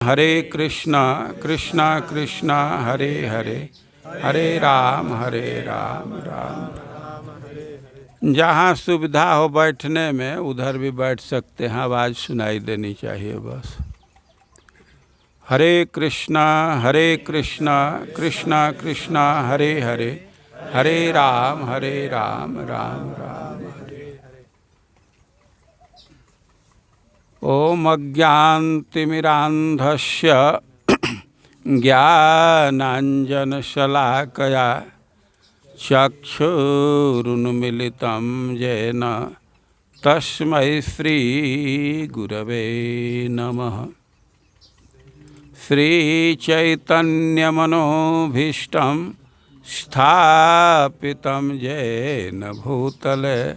हरे कृष्णा कृष्णा कृष्णा हरे हरे, हरे राम राम राम। जहाँ सुविधा हो बैठने में उधर भी बैठ सकते हैं, आवाज़ सुनाई देनी चाहिए बस। हरे कृष्णा कृष्णा कृष्णा हरे हरे, हरे राम राम राम हरे। ओम अज्ञानतिमिरान्धस्य ज्ञानाञ्जनशलाकया चक्षुरुन्मिलितं येन तस्मै श्रीगुरवे नमः। श्रीचैतन्यमनोभीष्टं स्थापितं येन भूतले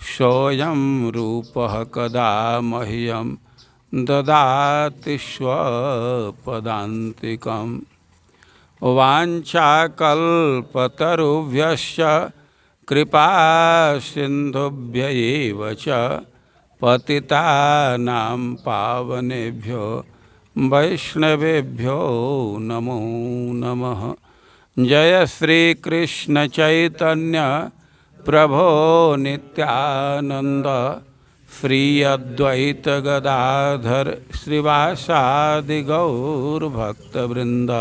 सोऽयं रूपः कदा मह्यं ददाति स्वपदान्तिकम्। वाञ्छाकल्पतरुभ्यश्च कृपा सिन्धुभ्य एव च पतितानां पावनेभ्यो वैष्णवेभ्यो नमो नमः। जय श्री कृष्ण चैतन्य प्रभो नित्यानंद, श्री अद्वैत गदाधर श्रीवासादि गौर भक्तवृंद।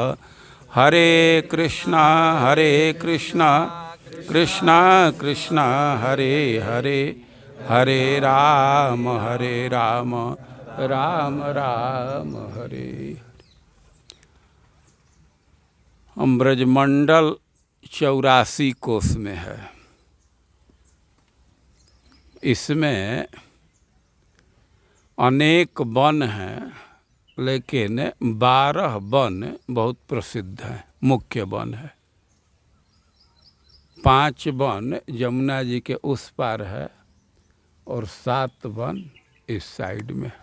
हरे कृष्णा कृष्णा कृष्णा हरे हरे, हरे राम राम राम हरे। हम ब्रजमंडल 84 कोस में है। इसमें अनेक वन हैं, लेकिन 12 वन बहुत प्रसिद्ध हैं, मुख्य वन है। 5 वन यमुना जी के उस पार है और 7 वन इस साइड में है।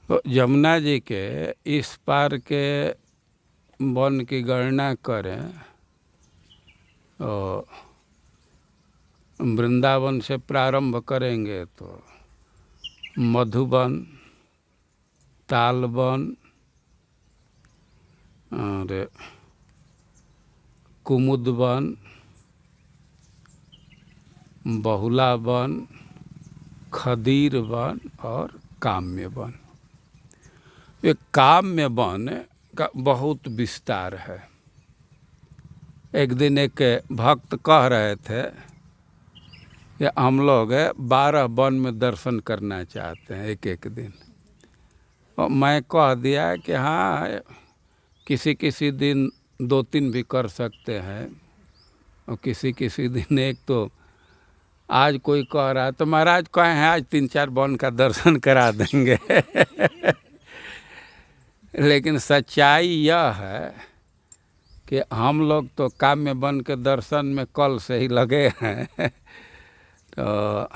तो यमुना जी के इस पार के वन की गणना करें तो वृंदावन से प्रारंभ करेंगे तो मधुबन, तालबन और कुमुदवन, बहुला वन, खदीर वन और काम्य वन। ये काम्य वन का बहुत विस्तार है। एक दिन एक भक्त कह रहे थे कि हम लोग 12 वन में दर्शन करना चाहते हैं एक एक दिन। और मैं कह दिया कि हाँ, किसी किसी दिन 2-3 भी कर सकते हैं और किसी किसी दिन एक। तो आज कोई कह रहा है तो महाराज कहे हैं आज 3-4 वन का दर्शन करा देंगे। लेकिन सच्चाई यह है कि हम लोग तो काम्य वन के दर्शन में कल से ही लगे हैं। तो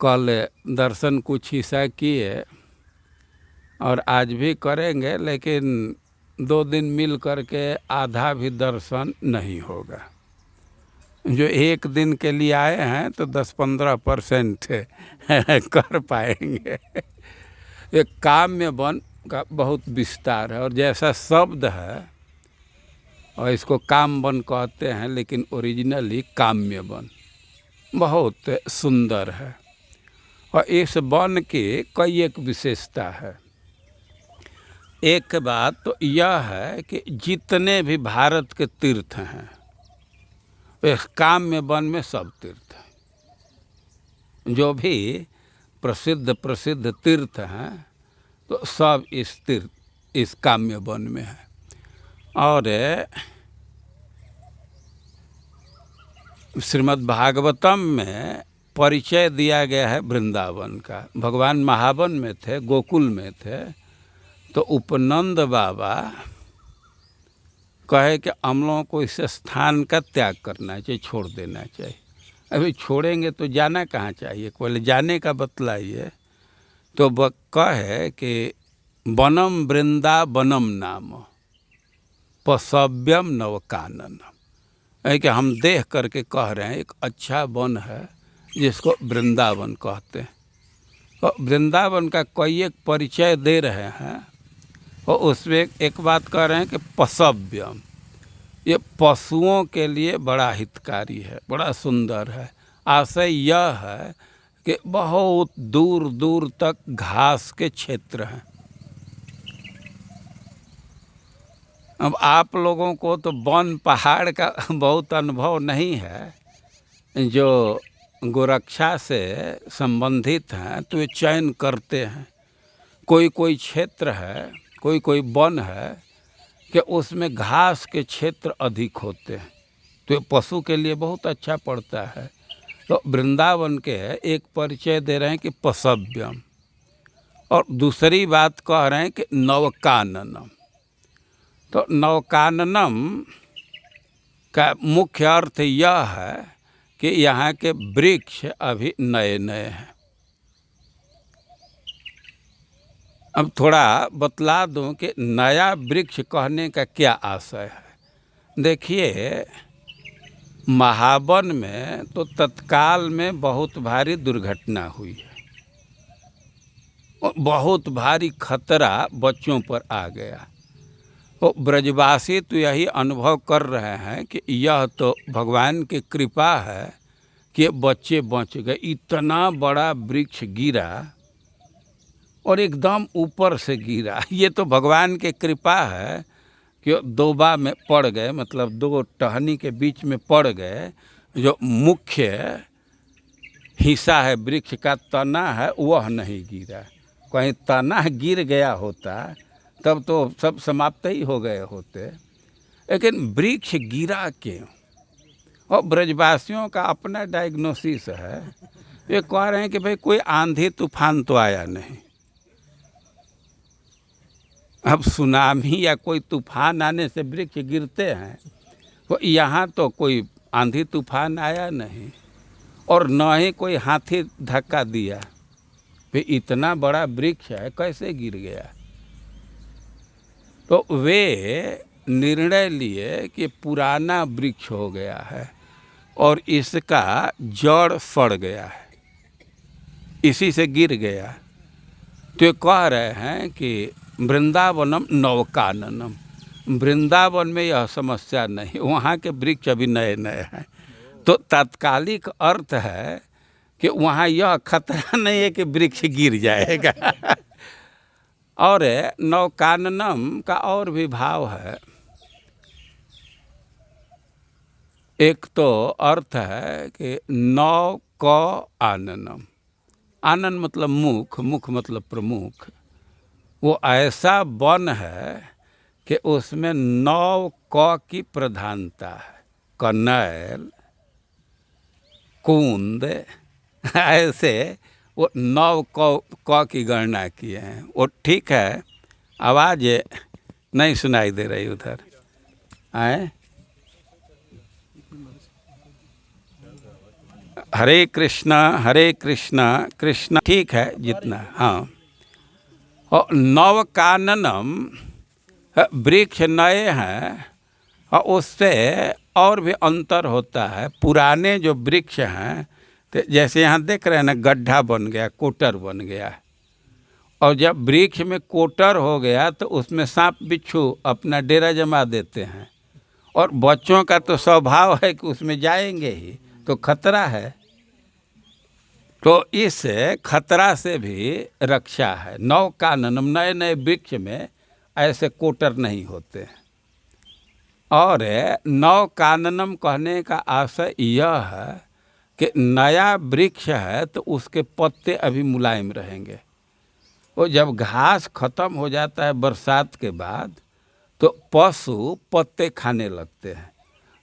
कल दर्शन कुछ हिस्सा किए और आज भी करेंगे, लेकिन 2 दिन मिल करके आधा भी दर्शन नहीं होगा। जो एक दिन के लिए आए हैं तो 10-15% कर पाएंगे। ये काम्य वन का बहुत विस्तार है और जैसा शब्द है और इसको काम वन कहते हैं, लेकिन ओरिजिनली काम्य वन बहुत सुंदर है। और इस वन की कई एक विशेषता है। एक बात तो यह है कि जितने भी भारत के तीर्थ हैं इस काम्य वन में सब तीर्थ हैं। जो भी प्रसिद्ध तीर्थ हैं तो सब इस काम्य वन में है। और श्रीमद् भागवतम में परिचय दिया गया है वृंदावन का। भगवान महावन में थे, गोकुल में थे, तो उपनंद बाबा कहे कि हम लोगों को इस स्थान का त्याग करना चाहिए, छोड़ देना चाहिए। अभी छोड़ेंगे तो जाना कहाँ चाहिए, पहले जाने का बतलाइए। तो वह कहे कि वनम वृंदावनम नाम पसव्यम नवकानन, है कि हम देख करके कह रहे हैं एक अच्छा वन है जिसको वृंदावन कहते हैं। और वृंदावन का कोई एक परिचय दे रहे हैं और उसमें एक बात कह रहे हैं कि पशव्यम, ये पशुओं के लिए बड़ा हितकारी है, बड़ा सुंदर है। आशय यह है कि बहुत दूर दूर तक घास के क्षेत्र हैं। अब आप लोगों को तो वन पहाड़ का बहुत अनुभव नहीं है, जो गोरक्षा से संबंधित हैं तो ये चयन करते हैं। कोई कोई क्षेत्र है, कोई कोई वन है कि उसमें घास के क्षेत्र अधिक होते हैं, तो ये पशु के लिए बहुत अच्छा पड़ता है। तो वृंदावन के एक परिचय दे रहे हैं कि पशव्यम, और दूसरी बात कह रहे हैं कि नवकाननम। तो नवकाननम का मुख्य अर्थ यह है कि यहाँ के वृक्ष अभी नए नए हैं। अब थोड़ा बतला दूं कि नया वृक्ष कहने का क्या आशय है। देखिए, महावन में तो तत्काल में बहुत भारी दुर्घटना हुई है, बहुत भारी खतरा बच्चों पर आ गया। तो ब्रजवासी तो यही अनुभव कर रहे हैं कि यह तो भगवान की कृपा है कि बच्चे बच गए। इतना बड़ा वृक्ष गिरा और एकदम ऊपर से गिरा, ये तो भगवान की कृपा है कि दोबा में पड़ गए, मतलब दो टहनी के बीच में पड़ गए। जो मुख्य हिस्सा है वृक्ष का, तना है, वह नहीं गिरा। कहीं तना गिर गया होता तब तो सब समाप्त ही हो गए होते, लेकिन वृक्ष गिरा क्यों? और ब्रजवासियों का अपना डायग्नोसिस है। ये कह रहे हैं कि भाई कोई आंधी तूफान तो आया नहीं। अब सुनामी या कोई तूफान आने से वृक्ष गिरते हैं, तो यहाँ तो कोई आंधी तूफान आया नहीं और न ही कोई हाथी धक्का दिया। फिर इतना बड़ा वृक्ष है, कैसे गिर गया? तो वे निर्णय लिए कि पुराना वृक्ष हो गया है और इसका जड़ सड़ गया है, इसी से गिर गया। तो ये कह रहे हैं कि वृंदावनम नवकाननम, वृंदावन में यह समस्या नहीं, वहाँ के वृक्ष अभी नए नए हैं। तो तात्कालिक अर्थ है कि वहाँ यह खतरा नहीं है कि वृक्ष गिर जाएगा। और नवकाननम का और भी भाव है। एक तो अर्थ है कि नव क आननम, आनन मतलब मुख, मुख मतलब प्रमुख। वो ऐसा वन है कि उसमें 9 क की प्रधानता है। कनैल, कुंद, ऐसे वो 9 क की गणना किए हैं। वो ठीक है, आवाज़ नहीं सुनाई दे रही उधर। आए, हरे कृष्णा कृष्णा, ठीक है जितना। हाँ, और नवकाननम वृक्ष नए हैं और उससे और भी अंतर होता है। पुराने जो वृक्ष हैं, तो जैसे यहाँ देख रहे हैं ना, गड्ढा बन गया, कोटर बन गया, और जब वृक्ष में कोटर हो गया तो उसमें सांप बिच्छू अपना डेरा जमा देते हैं, और बच्चों का तो स्वभाव है कि उसमें जाएंगे ही, तो खतरा है। तो इस खतरा से भी रक्षा है। नवकाननम, नए नए वृक्ष में ऐसे कोटर नहीं होते। और नवकाननम कहने का आशय यह है कि नया वृक्ष है तो उसके पत्ते अभी मुलायम रहेंगे। वो जब घास खत्म हो जाता है बरसात के बाद, तो पशु पत्ते खाने लगते हैं।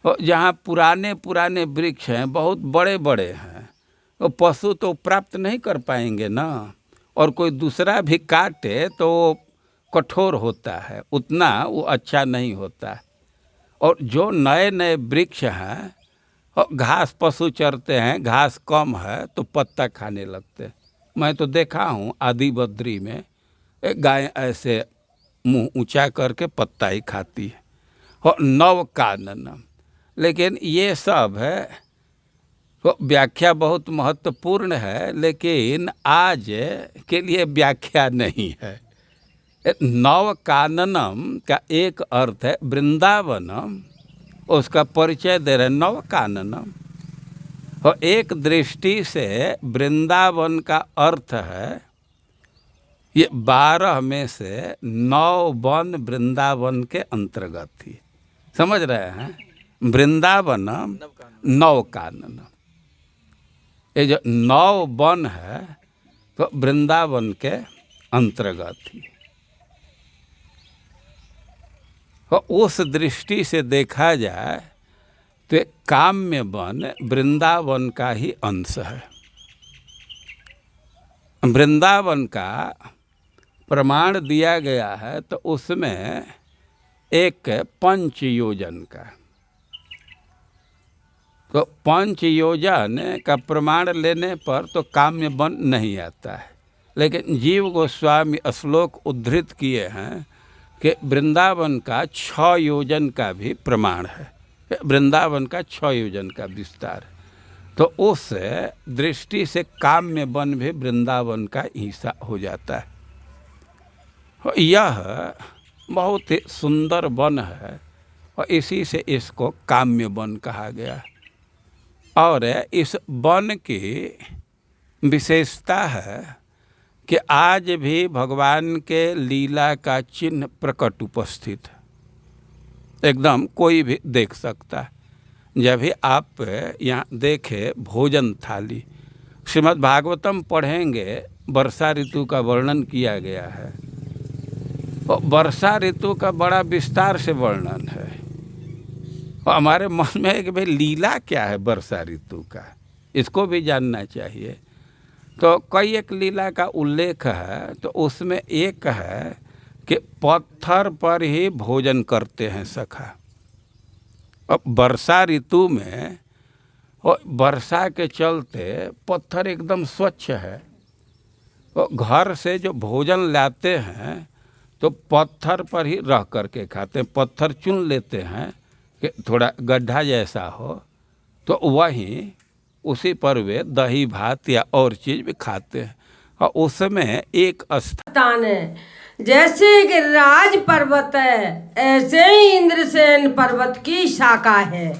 और जहाँ पुराने पुराने वृक्ष हैं, बहुत बड़े बड़े हैं, तो पशु तो प्राप्त नहीं कर पाएंगे ना, और कोई दूसरा भी काटे तो कठोर होता है, उतना वो अच्छा नहीं होता है। और जो नए नए वृक्ष हैं, और घास पशु चरते हैं, घास कम है तो पत्ता खाने लगते हैं। मैं तो देखा हूँ आदि बद्री में एक गाय ऐसे मुंह ऊंचा करके पत्ता ही खाती है। और नवकाननम, लेकिन ये सब है तो व्याख्या बहुत महत्वपूर्ण है, लेकिन आज के लिए व्याख्या नहीं है। नव काननम का एक अर्थ है वृंदावनम, उसका परिचय दे रहे नव काननम। और एक दृष्टि से वृंदावन का अर्थ है ये 12 में से 9 वन वृंदावन के अंतर्गत थी। समझ रहे हैं? वृंदावनम नव काननम, ये जो 9 वन है तो वृंदावन के अंतर्गत थी। तो उस दृष्टि से देखा जाए तो काम्य वन वृंदावन का ही अंश है। वृंदावन का प्रमाण दिया गया है तो उसमें एक पंच योजन का, तो पंच योजन का प्रमाण लेने पर तो काम्य वन नहीं आता है। लेकिन जीव गोस्वामी श्लोक उद्धृत किए हैं कि वृंदावन का 6 योजन का भी प्रमाण है, वृंदावन का 6 योजन का विस्तार है। तो उस दृष्टि से काम्य वन भी वृंदावन का हिस्सा हो जाता है। यह बहुत ही सुंदर वन है और इसी से इसको काम्य वन कहा गया। और इस वन की विशेषता है कि आज भी भगवान के लीला का चिन्ह प्रकट उपस्थित है, एकदम कोई भी देख सकता है। जब भी आप यहाँ देखें भोजन थाली, श्रीमद् भागवतम पढ़ेंगे, वर्षा ऋतु का वर्णन किया गया है। और वर्षा ऋतु का बड़ा विस्तार से वर्णन है और हमारे मन में है कि भाई लीला क्या है वर्षा ऋतु का, इसको भी जानना चाहिए। तो कई एक लीला का उल्लेख है, तो उसमें एक है कि पत्थर पर ही भोजन करते हैं सखा। अब वर्षा ऋतु में और वर्षा के चलते पत्थर एकदम स्वच्छ है, और घर से जो भोजन लाते हैं तो पत्थर पर ही रह करके खाते हैं। पत्थर चुन लेते हैं कि थोड़ा गड्ढा जैसा हो, तो वहीं उसी पर वे दही भात या और चीज़ भी खाते हैं। और उसमें एक स्थान है, जैसे गिरिराज पर्वत है ऐसे ही इंद्रसेन पर्वत की शाखा है।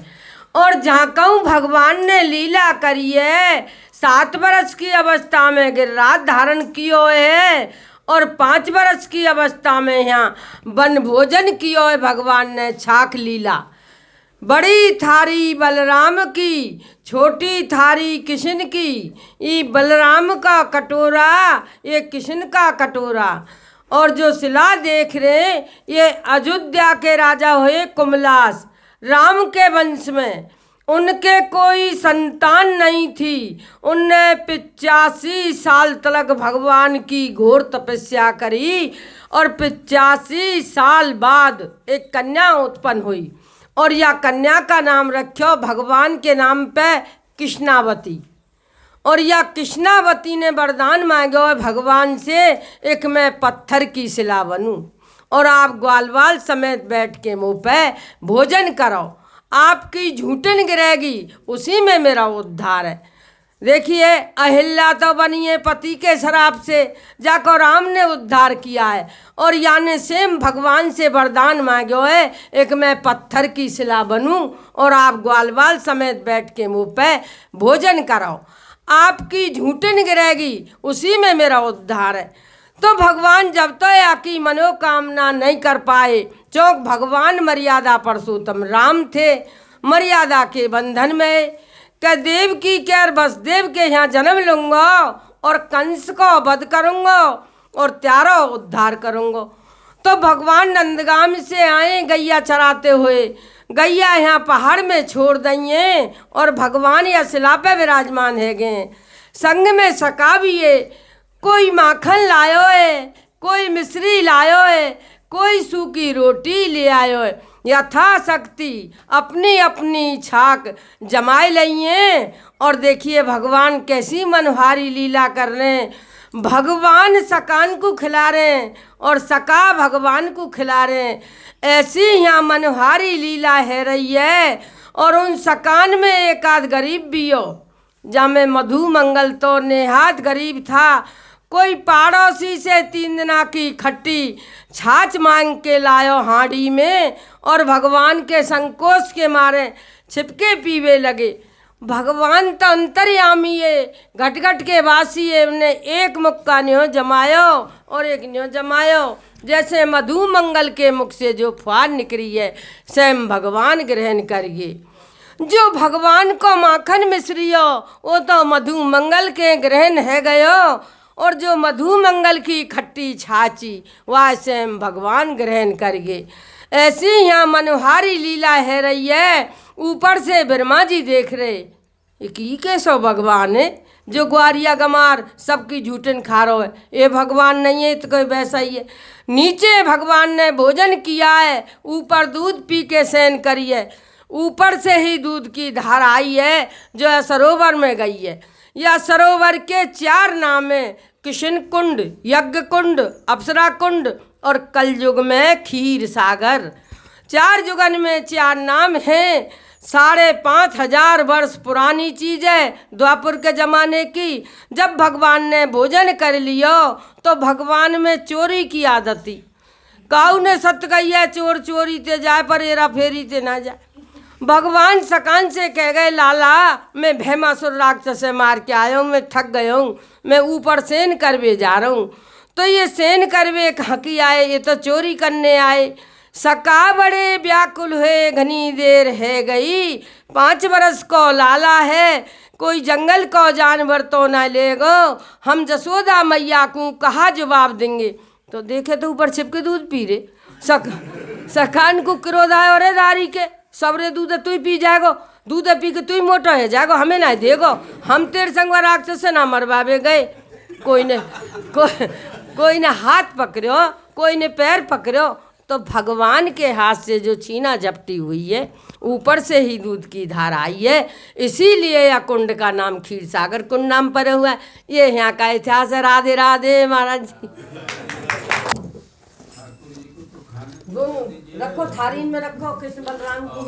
और जहाँ कहूँ भगवान ने लीला करी है, 7 वर्ष की अवस्था में गिरिराज धारण कियो है और 5 वर्ष की अवस्था में यहाँ वन भोजन कियो है भगवान ने छाक लीला। बड़ी थारी बलराम की, छोटी थारी किशन की, ये बलराम का कटोरा, ये किशन का कटोरा। और जो शिला देख रहे ये अयोध्या के राजा हुए कुमलास, राम के वंश में। उनके कोई संतान नहीं थी। उनने 85 साल तक भगवान की घोर तपस्या करी और 85 साल बाद एक कन्या उत्पन्न हुई और यह कन्या का नाम रखो भगवान के नाम पे कृष्णावती। और यह कृष्णावती ने वरदान मांगा है भगवान से, एक मैं पत्थर की शिला बनूं और आप ग्वालवाल समेत बैठ के मुँह पे भोजन करो, आपकी झूठन गिरेगी, उसी में मेरा उद्धार है। देखिए अहिल्या तो बनी है पति के शराब से, जाकर राम ने उद्धार किया है। और यानी सेम भगवान से वरदान मांगो है, एक मैं पत्थर की शिला बनूं और आप ग्वालवाल समेत बैठ के मुँह पे भोजन करो, आपकी झूठन गिरेगी, उसी में मेरा उद्धार है। तो भगवान जब तक आपकी मनोकामना नहीं कर पाए, चौक भगवान मर्यादा पुरुषोत्तम राम थे, मर्यादा के बंधन में कि देव की कैर वसुदेव के यहाँ जन्म लूँगा और कंस को वध करूँगा और त्यारा उद्धार करूँगा। तो भगवान नंदगाम से आए गैया चराते हुए, गैया यहाँ पहाड़ में छोड़ देंगे और भगवान या शिला पे विराजमान है गए। संग में सका भी है, कोई माखन लायो है, कोई मिश्री लायो है, कोई सूखी रोटी ले आयो है। यथाशक्ति अपनी अपनी छाक जमाए लइए। और देखिए भगवान कैसी मनोहारी लीला कर रहे हैं। भगवान सकान को खिला रहे हैं और सका भगवान को खिला रहे हैं। ऐसी यहाँ मनोहारी लीला है रही है। और उन सकान में एक आध गरीब भी हो, जामे मधु मंगल तो नेहात गरीब था। कोई पड़ोसी से 3 दिना की खट्टी छाछ मांग के लायो हांडी में, और भगवान के संकोच के मारे छिपके पीवे लगे। भगवान तो अंतर्यामी है, घट घट के वासी है, उन्हें एक मुक्का न्यो जमायो और एक न्यो जमायो। जैसे मधु मंगल के मुख से जो फुहार निकली है, स्वयं भगवान ग्रहण करिए। जो भगवान को माखन मिश्रियो, वो तो मधु मंगल के ग्रहण है गयो, और जो मधु मंगल की खट्टी छाची, वह स्वयं भगवान ग्रहण करिए। ऐसी यहाँ मनोहारी लीला है रही है। ऊपर से ब्रह्मा जी देख रहे, ये कैसो भगवान है जो ग्वारिया गमार सबकी झूठन खा रहा है, ये भगवान नहीं है तो कोई वैसा ही है। नीचे भगवान ने भोजन किया है, ऊपर दूध पी के शयन करी है। ऊपर से ही दूध की धार आई है जो सरोवर में गई है। यह सरोवर के 4 नाम है, कृष्ण कुंड, यज्ञ कुंड, अप्सरा कुंड और कलयुग में क्षीर सागर। 4 जुगन में 4 नाम हैं। 5,500 वर्ष पुरानी चीज़ है, द्वापुर के ज़माने की। जब भगवान ने भोजन कर लियो तो भगवान में चोरी की आदत थी। काऊ ने सत्य कही है, चोर चोरी ते जाए पर हेरा फेरी ते ना जाए। भगवान सकान से कह गए, लाला मैं भैमासुर राक्षस से मार के आया हूँ, मैं थक गया हूँ, मैं ऊपर सेन करवे जा रहा हूँ। तो ये सेन करवे कहाँ की आए, ये तो चोरी करने आए। सका बड़े व्याकुल हुए, घनी देर है गई, 5 बरस को लाला है, कोई जंगल को जानवर तो न लेगो, हम जसोदा मैया को कहा जवाब देंगे। तो देखे तो ऊपर छिप के दूध पी रहे। सखान को क्रोध आयो, अरे दारी के सबरे दूध तू ही पी जाएगो, दूध पी के तू ही मोटा हो जाएगो, हमें ना देगो, हम तेरे संग राक्षस से ना मरवावे गए। कोई ने हाथ पकड़ो, कोई ने पैर पकड़ो। तो भगवान के हाथ से जो छीना झपटी हुई है, ऊपर से ही दूध की धार आई है, इसीलिए यह कुंड का नाम क्षीर सागर कुंड नाम पड़े हुआ है। ये यहाँ का इतिहास है। राधे राधे महाराज जी। रखो थारी में रखो, कृष्ण बलराम को।